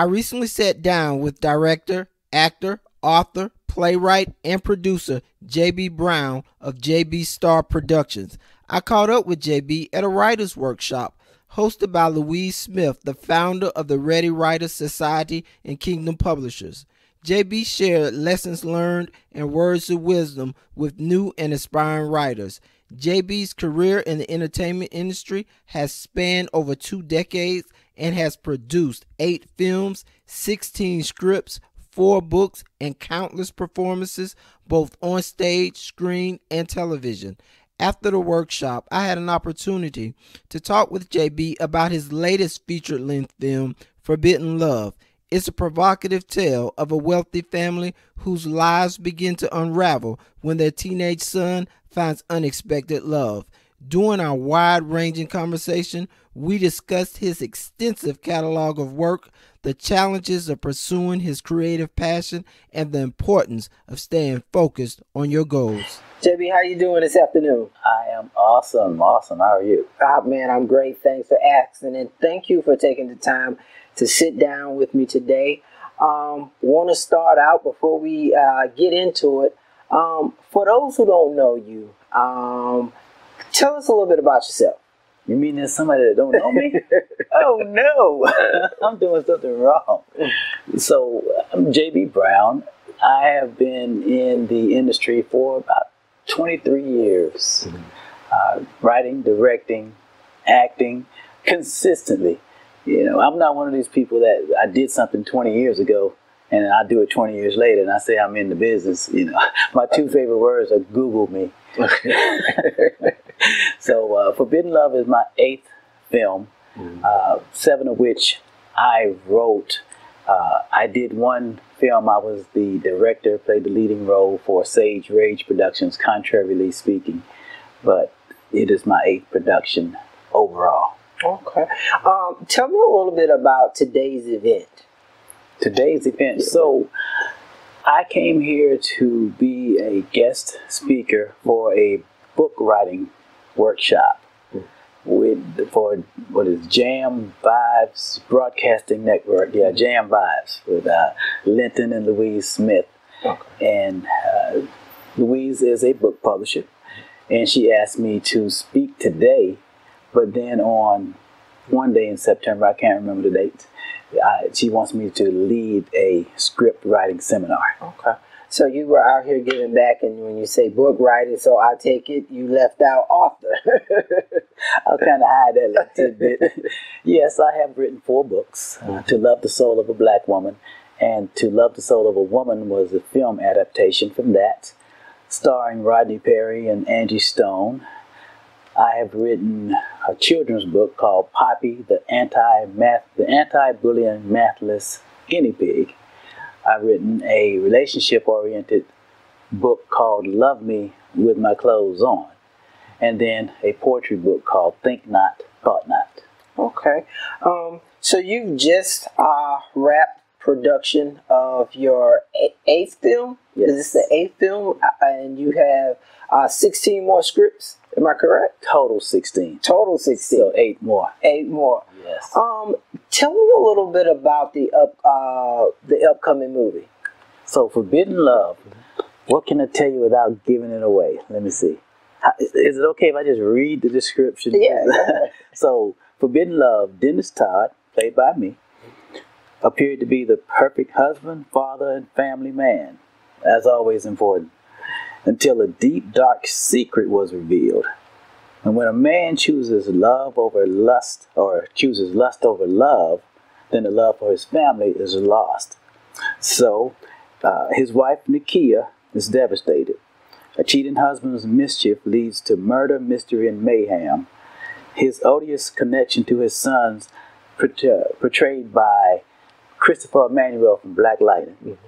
I recently sat down with director, actor, author, playwright, and producer JB Brown of JB Star Productions. I caught up with JB at a writer's workshop hosted by Lousie Smith, the founder of the Ready Writers Society and Kingdom Publishers. JB shared lessons learned and words of wisdom with new and aspiring writers. JB's career in the entertainment industry has spanned over 2 decades and has produced 8 films, 16 scripts, 4 books, and countless performances, both on stage, screen, and television. After the workshop, I had an opportunity to talk with JB about his latest feature-length film, Forbidden Love. It's a provocative tale of a wealthy family whose lives begin to unravel when their teenage son finds unexpected love. During our wide-ranging conversation, we discussed his extensive catalog of work, the challenges of pursuing his creative passion, and the importance of staying focused on your goals. JB, how you doing this afternoon? I am awesome. How are you? Man, I'm great. Thanks for asking, and thank you for taking the time to sit down with me today. Want to start out before we get into it. For those who don't know you, tell us a little bit about yourself. You mean there's somebody that don't know me? Oh no, I'm doing something wrong. So I'm JB Brown. I have been in the industry for about 23 years, writing, directing, acting consistently. You know, I'm not one of these people that I did something 20 years ago and I do it 20 years later and I say I'm in the business. You know, my 2 favorite words are Google me. So Forbidden Love is my 8th film, 7 of which I wrote. I did 1 film. I was the director, played the leading role for Sage Rage Productions, contrarily speaking. But it is my 8th production overall. Okay. Tell me a little bit about today's event. Today's event. So I came here to be a guest speaker for a book writing workshop for what is Jam Vibes Broadcasting Network. Yeah, Jam Vibes with Linton and Lousie Smith. Okay. And Louise is a book publisher, and she asked me to speak today. But then on one day in September, I can't remember the date, she wants me to lead a script writing seminar. Okay. So you were out here giving back, and when you say book writing, so I take it you left out author. I'll kind of hide that little tidbit. Yes, I have written 4 books. To Love the Soul of a Black Woman, and To Love the Soul of a Woman was a film adaptation from that, starring Rodney Perry and Angie Stone. I have written a children's book called Poppy, the anti-bullying mathless guinea pig. I've written a relationship-oriented book called Love Me With My Clothes On, and then a poetry book called Think Not, Thought Not. Okay. So you've just wrapped production of your 8th film? Yes. Is this the 8th film? And you have 16 more scripts? Am I correct? Total 16. Total 16. So 8 more. 8 more. Yes. Tell me a little bit about the upcoming movie. So Forbidden Love. What can I tell you without giving it away? Let me see. Is it okay if I just read the description? Yeah. So Forbidden Love. Dennis Todd, played by me, appeared to be the perfect husband, father, and family man. That's always important. Until a deep, dark secret was revealed. And when a man chooses love over lust, or chooses lust over love, then the love for his family is lost. So his wife, Nakia, is devastated. A cheating husband's mischief leads to murder, mystery, and mayhem. His odious connection to his sons, portrayed by Christopher Emmanuel from Black Lightning. Mm-hmm.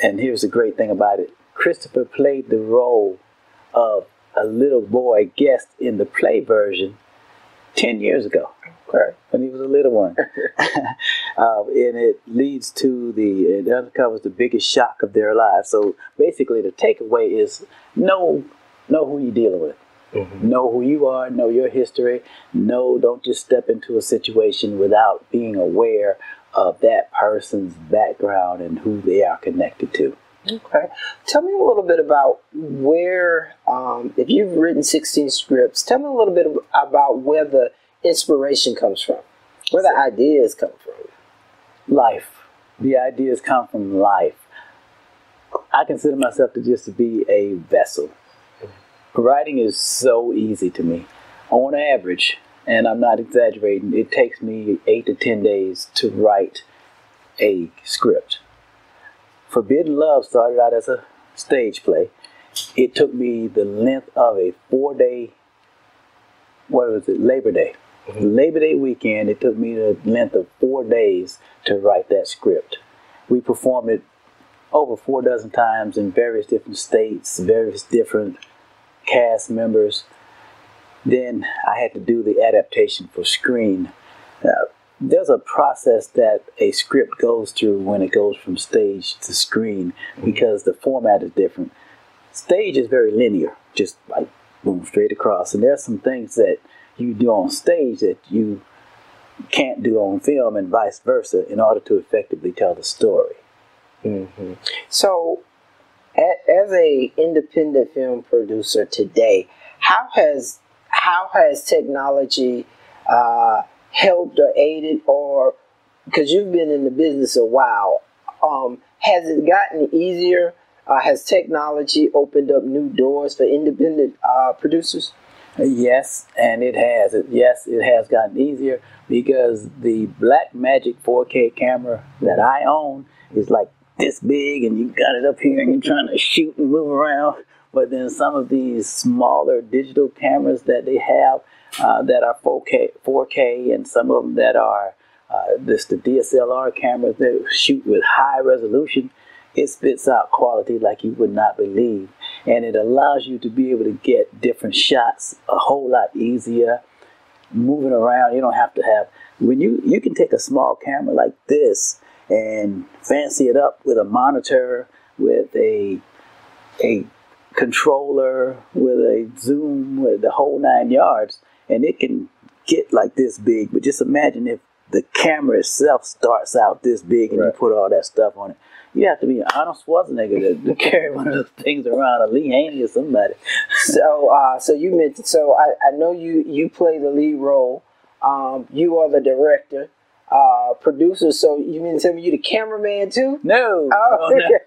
And here's the great thing about it. Christopher played the role of a little boy guest in the play version 10 years ago, when he was a little one. And it leads to it uncovers the biggest shock of their lives. So basically the takeaway is know who you're dealing with. Know who you are, know your history. Don't just step into a situation without being aware of that person's background and who they are connected to. Okay. Tell me a little bit about where, if you've written 16 scripts, tell me a little bit about where the inspiration comes from, where the ideas come from. Life. The ideas come from life. I consider myself to be a vessel. Writing is so easy to me. On average, and I'm not exaggerating, it takes me 8 to 10 days to write a script. Forbidden Love started out as a stage play. It took me the length of a 4-day, Labor Day. Labor Day weekend, it took me the length of 4 days to write that script. We performed it over 4 dozen times in various different states, various different cast members. Then I had to do the adaptation for screen. There's a process that a script goes through when it goes from stage to screen because the format is different. Stage is very linear, just like boom, straight across. And there's some things that you do on stage that you can't do on film and vice versa in order to effectively tell the story. So, as a independent film producer today, how has technology helped or aided, or because you've been in the business a while, has it gotten easier? Has technology opened up new doors for independent producers? Yes, and it has. Yes, it has gotten easier because the Blackmagic 4K camera that I own is like this big, and you got it up here and you're trying to shoot and move around. But then some of these smaller digital cameras that they have that are 4K, and some of them that are the DSLR cameras that shoot with high resolution, it spits out quality like you would not believe. And it allows you to be able to get different shots a whole lot easier. Moving around, you don't have to have, when you can take a small camera like this and fancy it up with a monitor, with a controller, with a zoom, with the whole 9 yards, and it can get like this big. But just imagine if the camera itself starts out this big and you put all that stuff on it. You have to be Arnold Schwarzenegger to carry one of those things around, or Lee Haney or somebody. So you mentioned. So I know you play the lead role. You are the director, producer. So you mean to tell me you the cameraman too? No. Oh, no.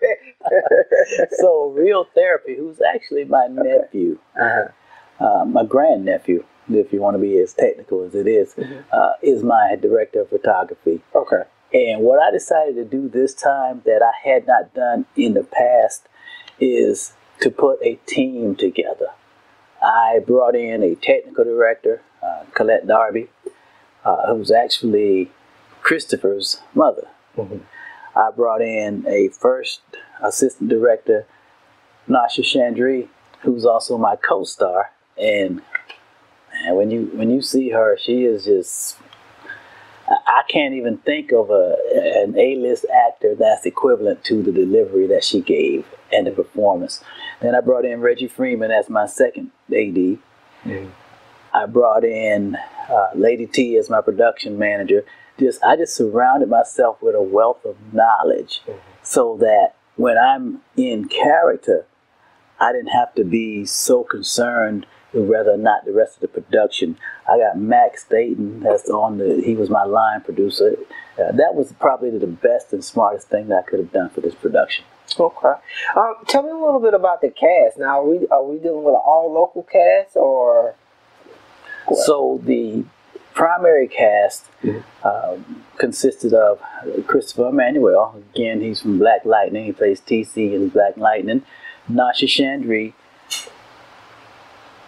So Real Therapy, who's actually my nephew, my grandnephew, if you want to be as technical as it is my director of photography. Okay. And what I decided to do this time that I had not done in the past is to put a team together. I brought in a technical director, Colette Darby, who's actually Christopher's mother. I brought in a first assistant director, Nasha Chandri, who's also my co-star. And when you see her, she is just, I can't even think of an A-list actor that's equivalent to the delivery that she gave and the performance. Then I brought in Reggie Freeman as my second AD. I brought in Lady T as my production manager. I just surrounded myself with a wealth of knowledge so that when I'm in character, I didn't have to be so concerned with whether or not the rest of the production. I got Max Dayton, he was my line producer. That was probably the best and smartest thing that I could have done for this production. Okay. Tell me a little bit about the cast. Now, are we dealing with an all local cast or? So the primary cast consisted of Christopher Emmanuel. Again, he's from Black Lightning. He plays TC in Black Lightning. Nasha Chandri.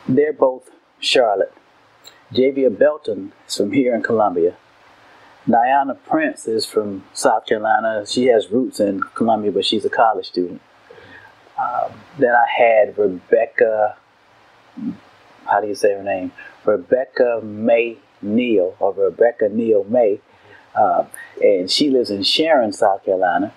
They're both Charlotte. Javia Belton is from here in Columbia. Diana Prince is from South Carolina. She has roots in Columbia, but she's a college student. Then I had Rebecca, how do you say her name? Rebecca May Neal, or Rebecca Neal May. And she lives in Sharon, South Carolina.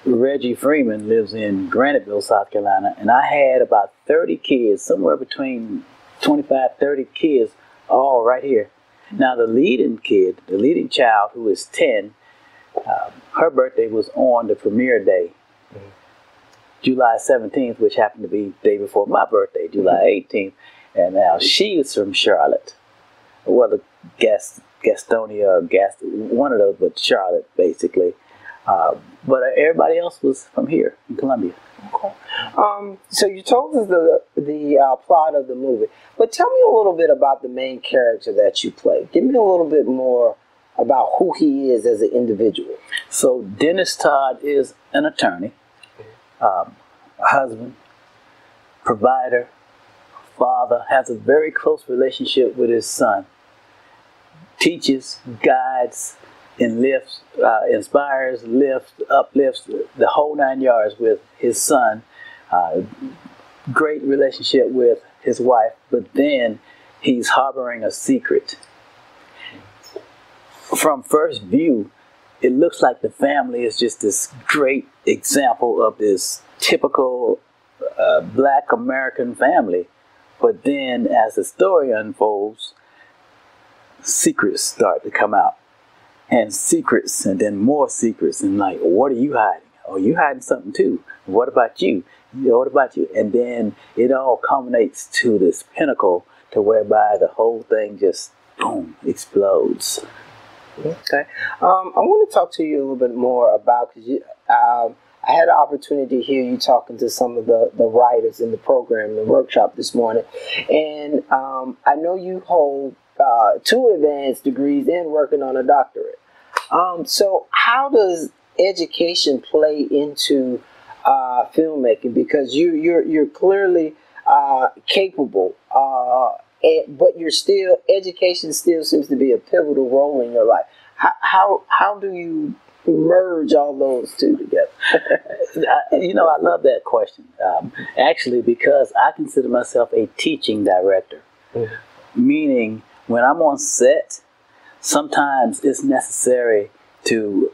Reggie Freeman lives in Graniteville, South Carolina. And I had about 30 kids, somewhere between 25, 30 kids, all right here. Now, the leading child, who is 10, her birthday was on the premiere day, July 17th, which happened to be the day before my birthday, July 18th. And now she's from Charlotte. Well, the Gastonia, one of those, but Charlotte, basically. But everybody else was from here in Columbia. Okay. So you told us the plot of the movie, but tell me a little bit about the main character that you play. Give me a little bit more about who he is as an individual. So Dennis Todd is an attorney, husband, provider, father, has a very close relationship with his son, teaches, guides, and lifts, inspires, lifts, uplifts, the whole 9 yards with his son. Great relationship with his wife, but then he's harboring a secret. From first view, it looks like the family is just this great example of this typical Black American family. But then as the story unfolds, secrets start to come out. And secrets, and then more secrets, and like, what are you hiding? Oh, you hiding something too. What about you? What about you? And then it all culminates to this pinnacle to whereby the whole thing just, boom, explodes. Okay. I want to talk to you a little bit more about, because I had an opportunity to hear you talking to some of the writers in the program, the workshop this morning. And I know you hold 2 advanced degrees and working on a doctorate. So how does education play into filmmaking? Because you're clearly capable, but education still seems to be a pivotal role in your life. How do you merge all those two together? I love that question. Actually, because I consider myself a teaching director, meaning when I'm on set, sometimes it's necessary to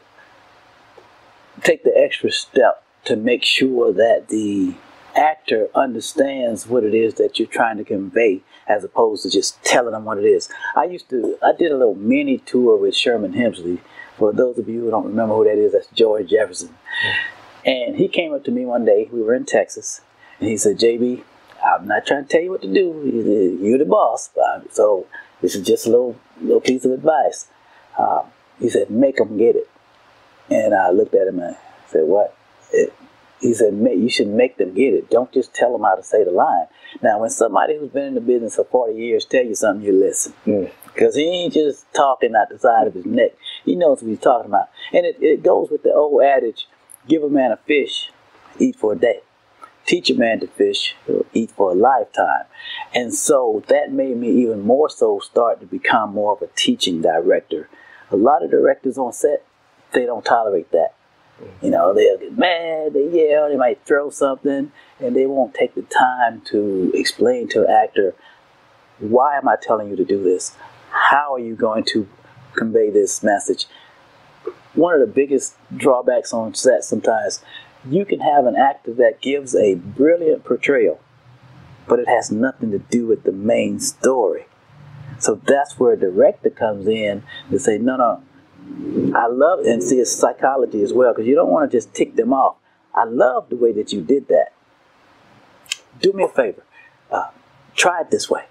take the extra step to make sure that the actor understands what it is that you're trying to convey, as opposed to just telling them what it is. I did a little mini tour with Sherman Hemsley. For those of you who don't remember who that is, that's George Jefferson. And he came up to me one day, we were in Texas, and he said, JB, I'm not trying to tell you what to do. You're the boss. So this is just a little piece of advice. He said, make them get it. And I looked at him and said, what? He said, you should make them get it. Don't just tell them how to say the line. Now, when somebody who's been in the business for 40 years tell you something, you listen. Because he ain't just talking out the side of his neck. He knows what he's talking about. And it goes with the old adage, give a man a fish, eat for a day. Teach a man to fish, he'll eat for a lifetime. And so that made me even more so start to become more of a teaching director. A lot of directors on set, they don't tolerate that. They'll get mad, they yell, they might throw something, and they won't take the time to explain to an actor, why am I telling you to do this? How are you going to convey this message? One of the biggest drawbacks on set sometimes, you can have an actor that gives a brilliant portrayal, but it has nothing to do with the main story. So that's where a director comes in to say, no, I love, and see, it's psychology as well, because you don't want to just tick them off. I love the way that you did that. Do me a favor. Try it this way,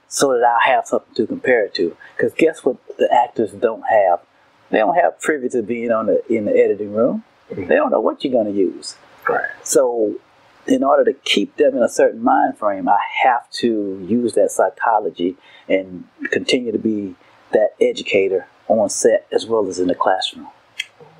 so that I'll have something to compare it to. Because guess what the actors don't have? They don't have privy to being in the editing room. They don't know what you're going to use. Right. So in order to keep them in a certain mind frame, I have to use that psychology and continue to be that educator on set as well as in the classroom.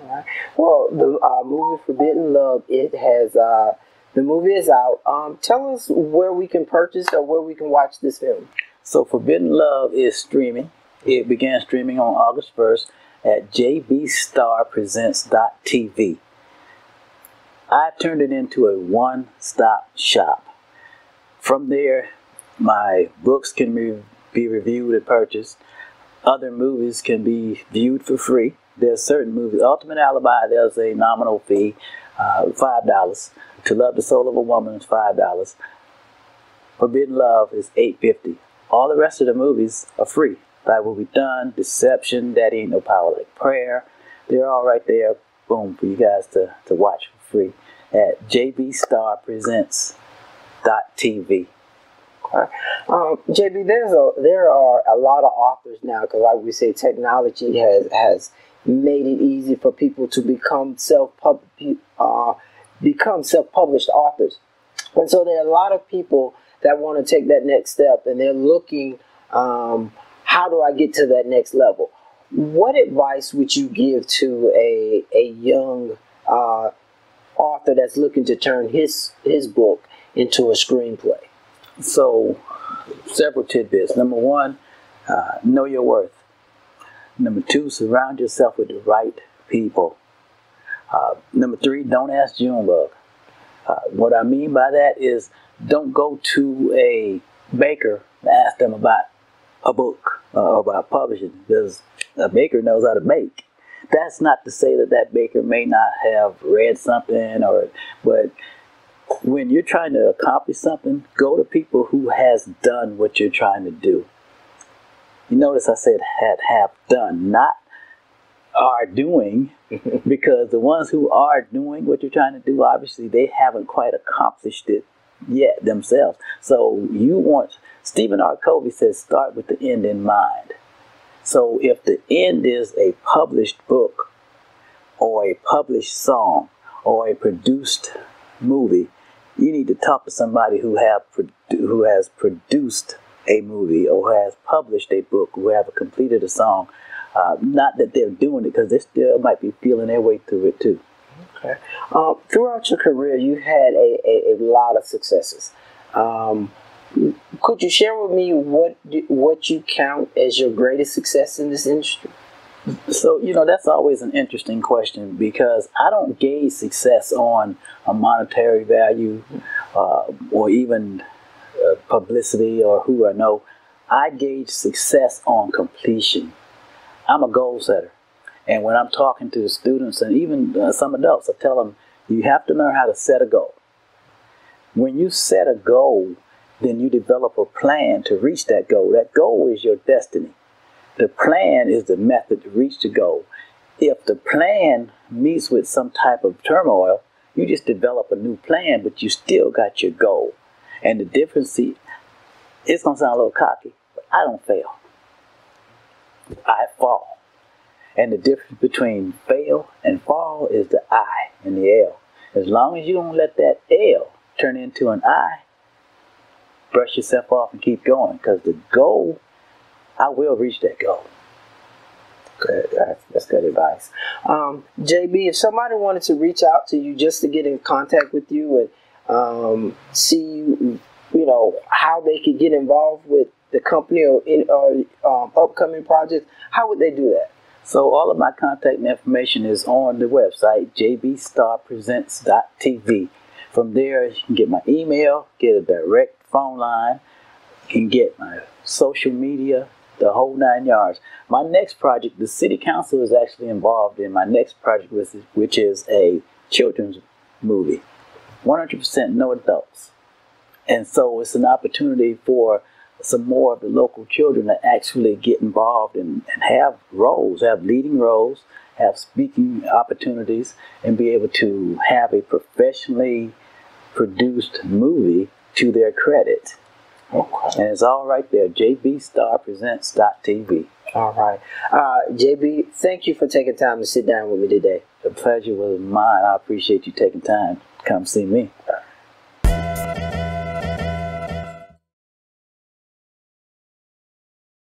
All right. Well, the movie Forbidden Love, the movie is out. Tell us where we can purchase or where we can watch this film. So Forbidden Love is streaming. It began streaming on August 1st at jbstarpresents.tv. I've turned it into a one-stop shop. From there, my books can be reviewed and purchased. Other movies can be viewed for free. There's certain movies. Ultimate Alibi, there's a nominal fee, $5. To Love the Soul of a Woman is $5. Forbidden Love is $8.50. All the rest of the movies are free. Thy Will Be Done, Deception, Daddy Ain't No Power Like Prayer. They're all right there, boom, for you guys to watch for free at jbstarpresents.tv. JB, there are a lot of authors now, because like we say, technology has made it easy for people to become self-published authors. And so there are a lot of people that want to take that next step, and they're looking, how do I get to that next level? What advice would you give to a young author that's looking to turn his book into a screenplay? So, several tidbits. Number one, know your worth. Number two, surround yourself with the right people. Number three, don't ask Junebug. What I mean by that is, don't go to a baker and ask them about a book or about publishing, because a baker knows how to bake. That's not to say that baker may not have read something, but when you're trying to accomplish something, go to people who has done what you're trying to do. You notice I said have done, not are doing, because the ones who are doing what you're trying to do, obviously they haven't quite accomplished it yet themselves. So Stephen R. Covey says, start with the end in mind. So if the end is a published book or a published song or a produced movie, you need to talk to somebody who has produced a movie or has published a book, who have completed a song. Not that they're doing it, because they still might be feeling their way through it too. Okay. Throughout your career, you had a lot of successes. Could you share with me what you count as your greatest success in this industry? So, that's always an interesting question, because I don't gauge success on a monetary value or even publicity or who I know. I gauge success on completion. I'm a goal setter. And when I'm talking to the students and even some adults, I tell them, you have to learn how to set a goal. When you set a goal, then you develop a plan to reach that goal. That goal is your destiny. The plan is the method to reach the goal. If the plan meets with some type of turmoil, you just develop a new plan, but you still got your goal. And the difference, it's going to sound a little cocky, but I don't fail. I fall. And the difference between fail and fall is the I and the L. As long as you don't let that L turn into an I, brush yourself off and keep going, because the goal, I will reach that goal. Good. That's good advice. JB, if somebody wanted to reach out to you just to get in contact with you and see, how they could get involved with the company or upcoming projects, how would they do that? So all of my contact information is on the website, jbstarpresents.tv. From there, you can get my email, get a direct phone line, you can get my social media, the whole 9 yards. My next project, the city council is actually involved in my next project, which is a children's movie. 100% no adults. And so it's an opportunity for some more of the local children to actually get involved and have roles, have leading roles, have speaking opportunities, and be able to have a professionally produced movie to their credit. Okay. And it's all right there, jbstarpresents.tv. All right. JB, thank you for taking time to sit down with me today. The pleasure was mine. I appreciate you taking time to come see me.